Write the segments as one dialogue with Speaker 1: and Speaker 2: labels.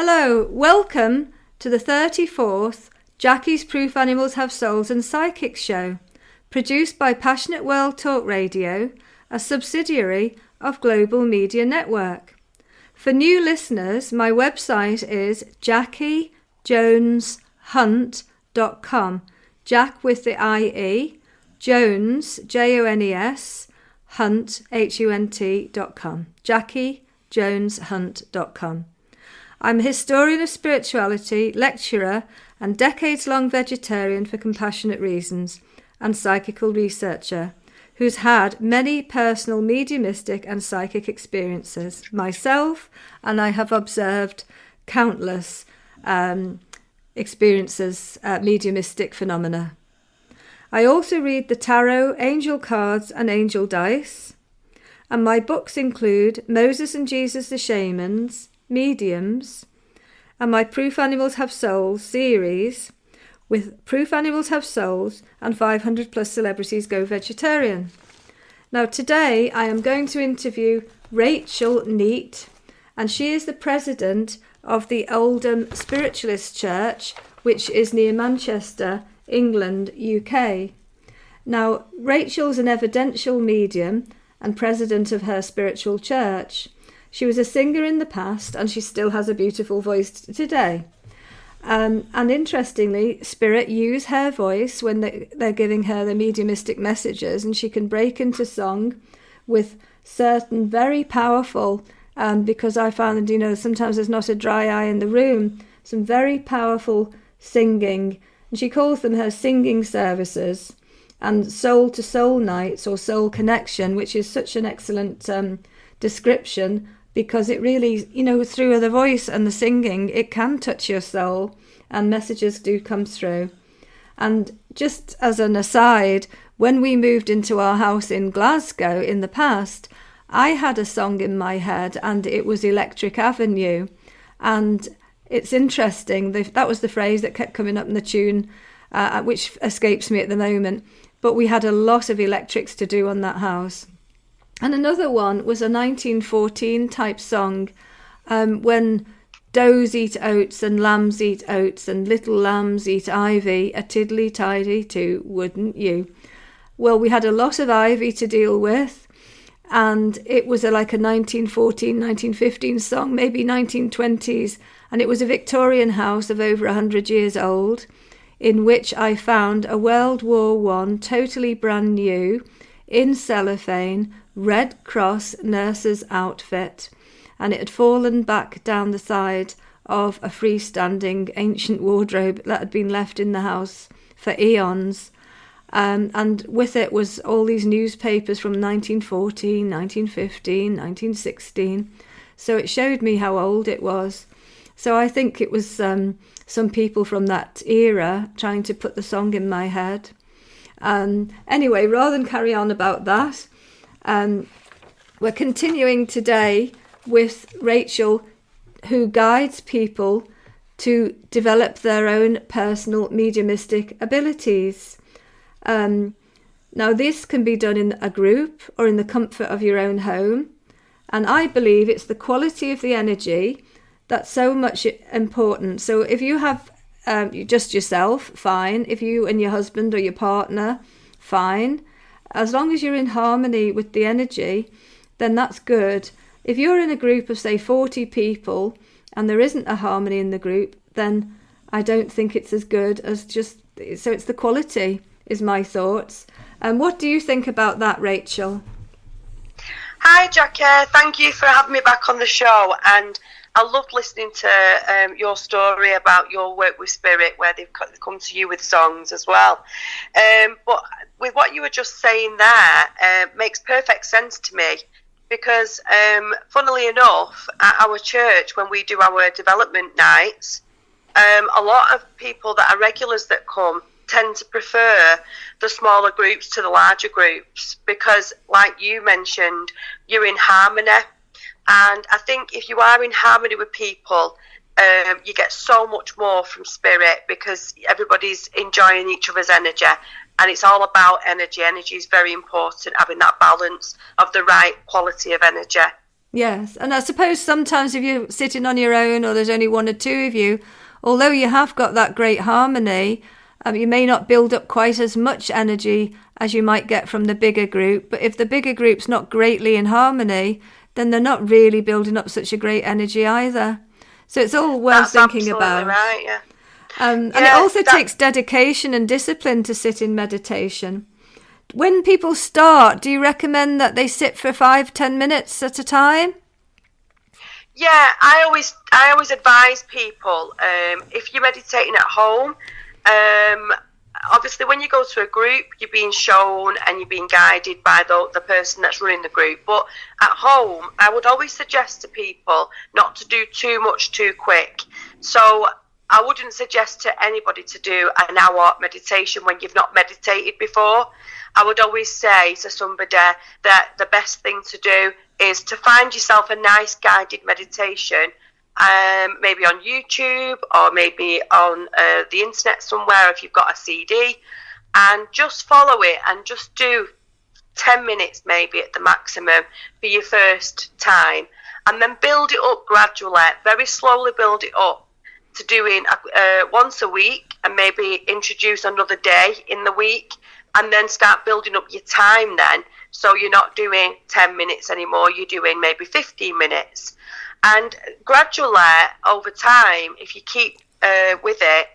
Speaker 1: Hello, welcome to the 34th Jackie's Proof Animals Have Souls and Psychics show, produced by Passionate World Talk Radio, a subsidiary of Global Media Network. For new listeners, my website is JackieJonesHunt.com. Jack with the I-E, Jones, Jones, Hunt, Hunt.com. JackieJonesHunt.com. I'm a historian of spirituality, lecturer, and decades-long vegetarian for compassionate reasons, and psychical researcher, who's had many personal mediumistic and psychic experiences myself, and I have observed countless experiences, mediumistic phenomena. I also read the tarot, angel cards, and angel dice, and my books include Moses and Jesus the Shamans, Mediums, and my Proof Animals Have Souls series with Proof Animals Have Souls and 500 plus celebrities go vegetarian. Now today I am going to interview Rachel Neat, and she is the president of the Oldham Spiritualist Church, which is near Manchester, England, UK. Now Rachel's an evidential medium and president of her spiritual church. She was a singer in the past, and she still has a beautiful voice today. And interestingly, Spirit use her voice when they're giving her the mediumistic messages, and she can break into song with certain very powerful, because I found, sometimes there's not a dry eye in the room, some very powerful singing. And she calls them her singing services, and soul to soul nights or soul connection, which is such an excellent description, because it really, through the voice and the singing, it can touch your soul and messages do come through. And just as an aside, when we moved into our house in Glasgow in the past, I had a song in my head and it was Electric Avenue. And it's interesting, that was the phrase that kept coming up in the tune, which escapes me at the moment. But we had a lot of electrics to do on that house. And another one was a 1914 type song, when does eat oats and lambs eat oats and little lambs eat ivy, a tiddly tidy too, wouldn't you? Well, we had a lot of ivy to deal with, and it was like a 1914, 1915 song, maybe 1920s, and it was a Victorian house of over 100 years old, in which I found a World War I totally brand new, in cellophane, Red Cross nurse's outfit, and it had fallen back down the side of a freestanding ancient wardrobe that had been left in the house for eons. And with it was all these newspapers from 1914, 1915, 1916. So it showed me how old it was. So I think it was some people from that era trying to put the song in my head. Anyway, rather than carry on about that, we're continuing today with Rachel, who guides people to develop their own personal mediumistic abilities. Now, this can be done in a group or in the comfort of your own home. And I believe it's the quality of the energy that's so much important. So if you have just yourself, fine. If you and your husband or your partner, fine. As long as you're in harmony with the energy, then that's good. If you're in a group of, say, 40 people and there isn't a harmony in the group, then I don't think it's as good as just... So it's the quality, is my thoughts. And what do you think about that, Rachel?
Speaker 2: Hi, Jackie. Thank you for having me back on the show. And I loved listening to your story about your work with Spirit, where they've come to you with songs as well. But with what you were just saying there, makes perfect sense to me, because funnily enough, at our church, when we do our development nights, a lot of people that are regulars that come tend to prefer the smaller groups to the larger groups, because like you mentioned, you're in harmony. And I think if you are in harmony with people, you get so much more from Spirit, because everybody's enjoying each other's energy. And it's all about energy. Energy is very important, having that balance of the right quality of energy.
Speaker 1: Yes, and I suppose sometimes if you're sitting on your own or there's only one or two of you, although you have got that great harmony, you may not build up quite as much energy as you might get from the bigger group. But if the bigger group's not greatly in harmony, then they're not really building up such a great energy either. So it's all worth thinking about.
Speaker 2: That's absolutely right, yeah.
Speaker 1: And it also takes dedication and discipline to sit in meditation. When people start, do you recommend that they sit for 5-10 minutes at a time?
Speaker 2: Yeah, I always advise people, if you're meditating at home, obviously when you go to a group, you're being shown and you're being guided by the person that's running the group. But at home, I would always suggest to people not to do too much too quick. So I wouldn't suggest to anybody to do an hour meditation when you've not meditated before. I would always say to somebody that the best thing to do is to find yourself a nice guided meditation, maybe on YouTube or maybe on the internet somewhere if you've got a CD, and just follow it and just do 10 minutes maybe at the maximum for your first time, and then build it up gradually, very slowly build it up to doing once a week, and maybe introduce another day in the week, and then start building up your time then. So you're not doing 10 minutes anymore, you're doing maybe 15 minutes. And gradually, over time, if you keep with it,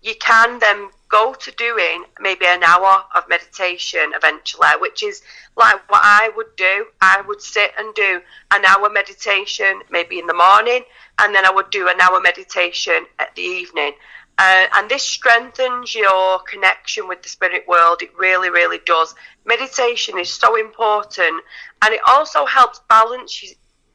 Speaker 2: you can then go to doing maybe an hour of meditation eventually, which is like what I would do. I would sit and do an hour meditation maybe in the morning, and then I would do an hour meditation at the evening. And this strengthens your connection with the spirit world. It really, really does. Meditation is so important, and it also helps balance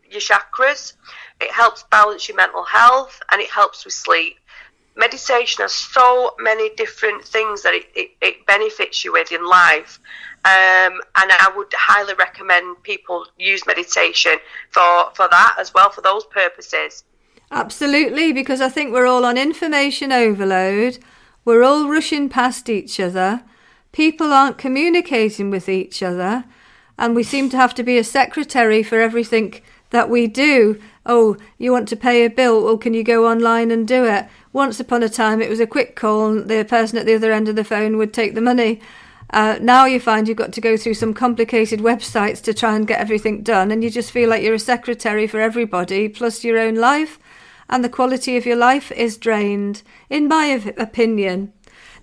Speaker 2: your chakras. It helps balance your mental health, and it helps with sleep. Meditation has so many different things that it benefits you with in life. And I would highly recommend people use meditation for that as well, for those purposes.
Speaker 1: Absolutely, because I think we're all on information overload. We're all rushing past each other. People aren't communicating with each other. And we seem to have to be a secretary for everything that we do. Oh, you want to pay a bill? Well, can you go online and do it? Once upon a time, it was a quick call and the person at the other end of the phone would take the money. Now you find you've got to go through some complicated websites to try and get everything done, and you just feel like you're a secretary for everybody, plus your own life, and the quality of your life is drained, in my opinion.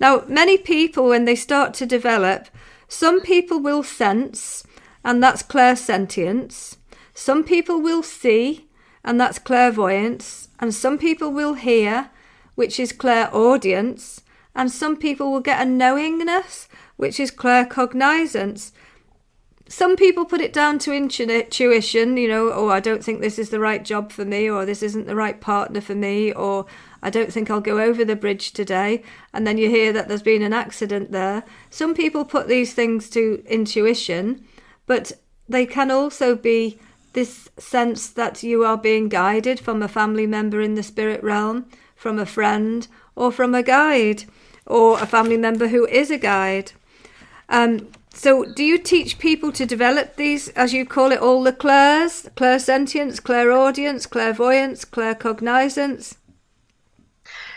Speaker 1: Now, many people, when they start to develop, some people will sense, and that's clairsentience. Some people will see, and that's clairvoyance. And some people will hear, which is clairaudience. And some people will get a knowingness, which is claircognizance. Some people put it down to intuition, oh, I don't think this is the right job for me, or this isn't the right partner for me, or I don't think I'll go over the bridge today. And then you hear that there's been an accident there. Some people put these things to intuition, but they can also be this sense that you are being guided from a family member in the spirit realm, from a friend, or from a guide, or a family member who is a guide. So do you teach people to develop these, as you call it, all the clairs, clairsentience, clairaudience, clairvoyance, claircognizance?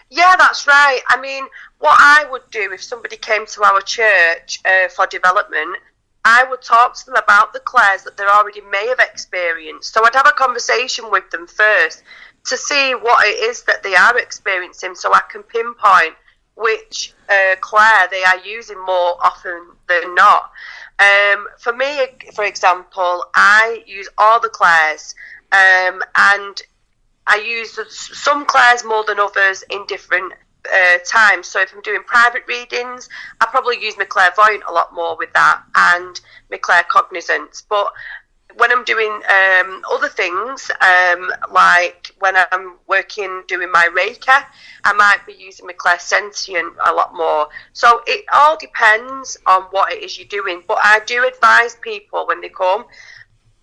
Speaker 2: Yeah, that's right. I mean, what I would do if somebody came to our church for development, I would talk to them about the clairs that they already may have experienced. So I'd have a conversation with them first to see what it is that they are experiencing, so I can pinpoint which clair they are using more often than not. For me, for example, I use all the clairs, and I use some clairs more than others in different times. So if I'm doing private readings, I probably use my clairvoyant a lot more with that, and my claircognizance. But when I'm doing other things, like when I'm doing my Reiki, I might be using my clairsentient a lot more. So it all depends on what it is you're doing. But I do advise people when they come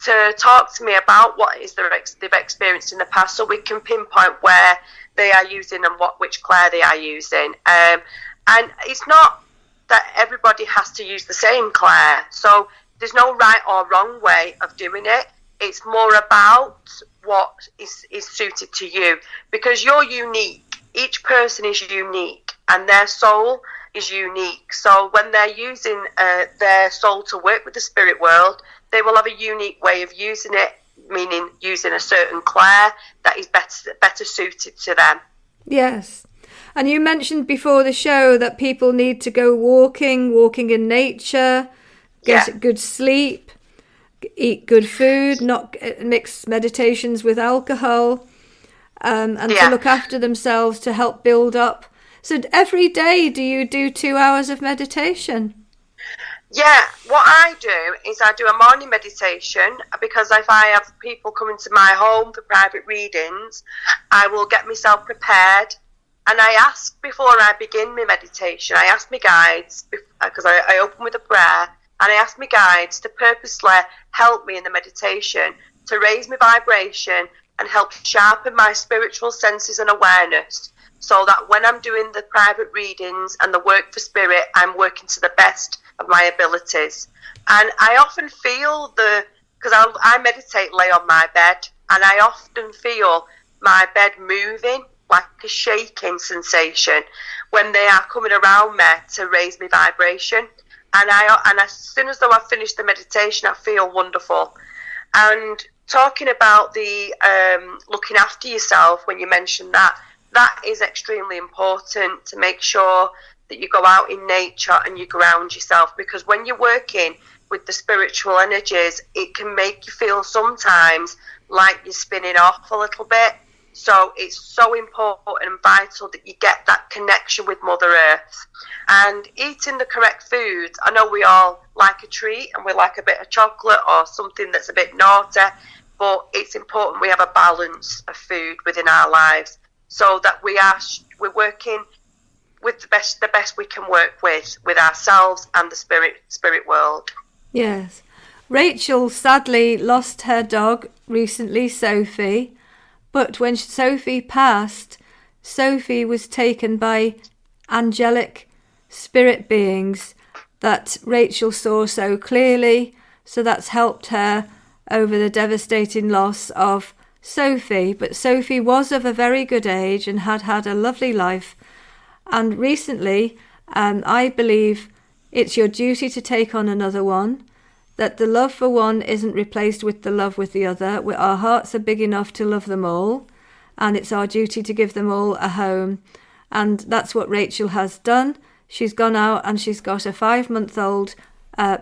Speaker 2: to talk to me about what it is they've experienced in the past, so we can pinpoint where they are using and which clair they are using. And it's not that everybody has to use the same clair. So there's no right or wrong way of doing it. It's more about what is suited to you, because you're unique. Each person is unique, and their soul is unique. So when they're using their soul to work with the spirit world, they will have a unique way of using it, meaning using a certain clair that is better suited to them.
Speaker 1: Yes. And you mentioned before the show that people need to go walking in nature, get good sleep, eat good food, not mix meditations with alcohol, and to look after themselves to help build up. So every day do you do 2 hours of meditation?
Speaker 2: Yeah, what I do is I do a morning meditation, because if I have people coming to my home for private readings, I will get myself prepared. And I ask, before I begin my meditation, I ask my guides, because I open with a prayer, and I ask my guides to purposely help me in the meditation to raise my vibration and help sharpen my spiritual senses and awareness, so that when I'm doing the private readings and the work for spirit, I'm working to the best of my abilities. And I often feel because I meditate, lay on my bed, and I often feel my bed moving, like a shaking sensation, when they are coming around me to raise my vibration. And as soon as though I've finished the meditation, I feel wonderful. And talking about the looking after yourself, when you mentioned that is extremely important, to make sure that you go out in nature and you ground yourself, because when you're working with the spiritual energies, it can make you feel sometimes like you're spinning off a little bit. So it's so important and vital that you get that connection with Mother Earth. And eating the correct foods, I know we all like a treat and we like a bit of chocolate or something that's a bit naughty, but it's important we have a balance of food within our lives, so that we're working with the best we can work with ourselves and the spirit world.
Speaker 1: Yes. Rachel sadly lost her dog recently, Sophie. But when Sophie passed, Sophie was taken by angelic spirit beings that Rachel saw so clearly. So that's helped her over the devastating loss of Sophie. But Sophie was of a very good age and had a lovely life. And recently, I believe it's your duty to take on another one, that the love for one isn't replaced with the love with the other. Our hearts are big enough to love them all, and it's our duty to give them all a home. And that's what Rachel has done. She's gone out and she's got a 5-month-old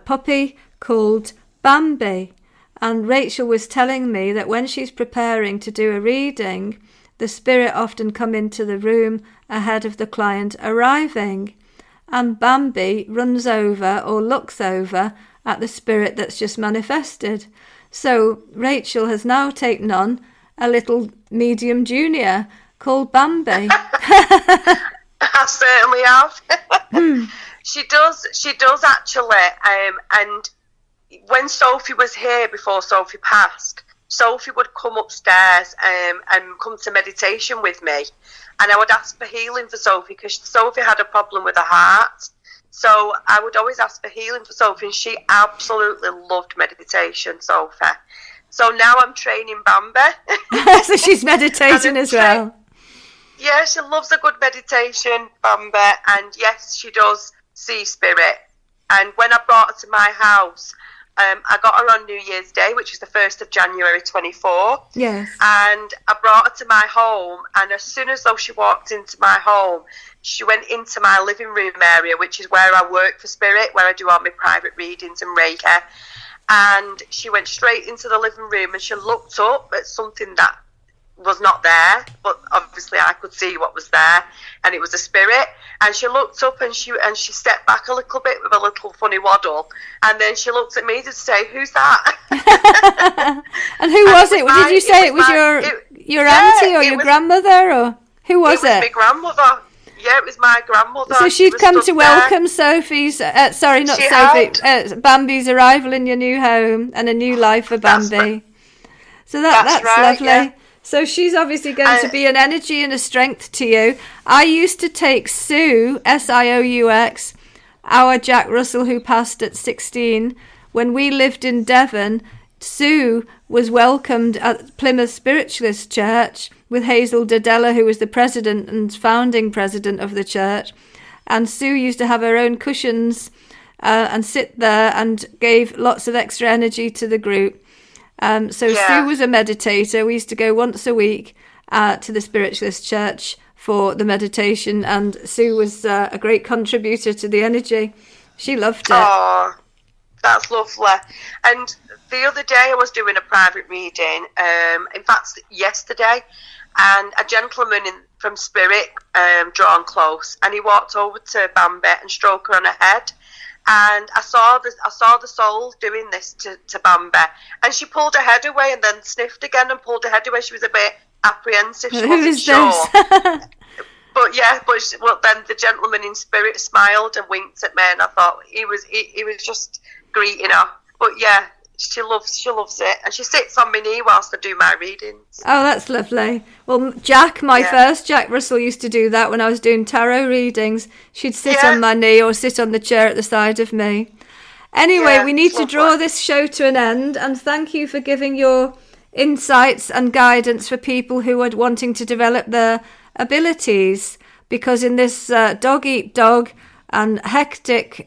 Speaker 1: puppy called Bambi. And Rachel was telling me that when she's preparing to do a reading, the spirit often come into the room ahead of the client arriving. And Bambi runs over or looks over at the spirit that's just manifested. So Rachel has now taken on a little medium junior called Bambi.
Speaker 2: I certainly have. She does actually. And when Sophie was here, before Sophie passed, Sophie would come upstairs and come to meditation with me, and I would ask for healing for Sophie, because Sophie had a problem with her heart. So I would always ask for healing for Sophie, and she absolutely loved meditation, Sophie. So now I'm training Bambi.
Speaker 1: So she's meditating as well.
Speaker 2: Yeah, she loves a good meditation, Bambi, and yes, she does see spirit. And when I brought her to my house, I got her on New Year's Day, which is the 1st of January 24.
Speaker 1: Yes.
Speaker 2: And I brought her to my home, and as soon as though she walked into my home, she went into my living room area, which is where I work for spirit, where I do all my private readings and Reiki. And she went straight into the living room, and she looked up at something that was not there, but obviously I could see what was there, and it was a spirit. And she looked up and she stepped back a little bit with a little funny waddle, and then she looked at me to say, "Who's that?"
Speaker 1: And who was it? Did you say it was your auntie or your grandmother, or who was it?
Speaker 2: It was my grandmother. Yeah, it was my grandmother.
Speaker 1: So she'd come to welcome Sophie's, Bambi's arrival in your new home and a new life for Bambi. So that's right, lovely. Yeah. So she's obviously going to be an energy and a strength to you. I used to take Sue, Sioux, our Jack Russell who passed at 16, when we lived in Devon. Sue was welcomed at Plymouth Spiritualist Church with Hazel Dodella, who was the president and founding president of the church. And Sue used to have her own cushions and sit there and gave lots of extra energy to the group. Sue was a meditator. We used to go once a week to the Spiritualist Church for the meditation, and Sue was a great contributor to the energy. She loved it.
Speaker 2: Oh, that's lovely. And the other day I was doing a private reading, in fact yesterday, and a gentleman from Spirit drawn close, and he walked over to Bambi and stroked her on her head. And I saw the soul doing this to Bambi, and she pulled her head away and then sniffed again and pulled her head away. She was a bit apprehensive. She wasn't sure. But then the gentleman in Spirit smiled and winked at me, and I thought he was just greeting her. But yeah, she loves it, and she sits on my knee whilst I do my readings.
Speaker 1: Oh, that's lovely. Well, Jack, my first Jack Russell, used to do that when I was doing tarot readings. She'd sit on my knee or sit on the chair at the side of me. Anyway, we need to draw this show to an end, and thank you for giving your insights and guidance for people who are wanting to develop their abilities, because in this dog-eat-dog and hectic,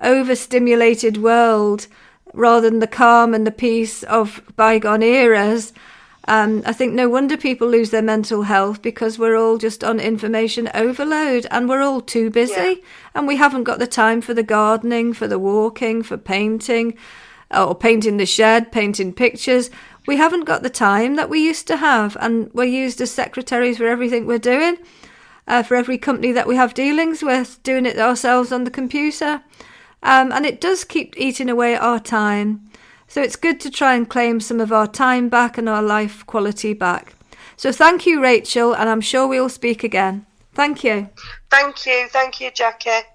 Speaker 1: overstimulated world, rather than the calm and the peace of bygone eras, I think no wonder people lose their mental health, because we're all just on information overload, and we're all too busy, and we haven't got the time for the gardening, for the walking, for painting, or painting the shed, painting pictures. We haven't got the time that we used to have, and we're used as secretaries for everything we're doing, for every company that we have dealings with, doing it ourselves on the computer. And it does keep eating away at our time. So it's good to try and claim some of our time back and our life quality back. So thank you, Rachel, and I'm sure we'll speak again. Thank you.
Speaker 2: Thank you, Jackie.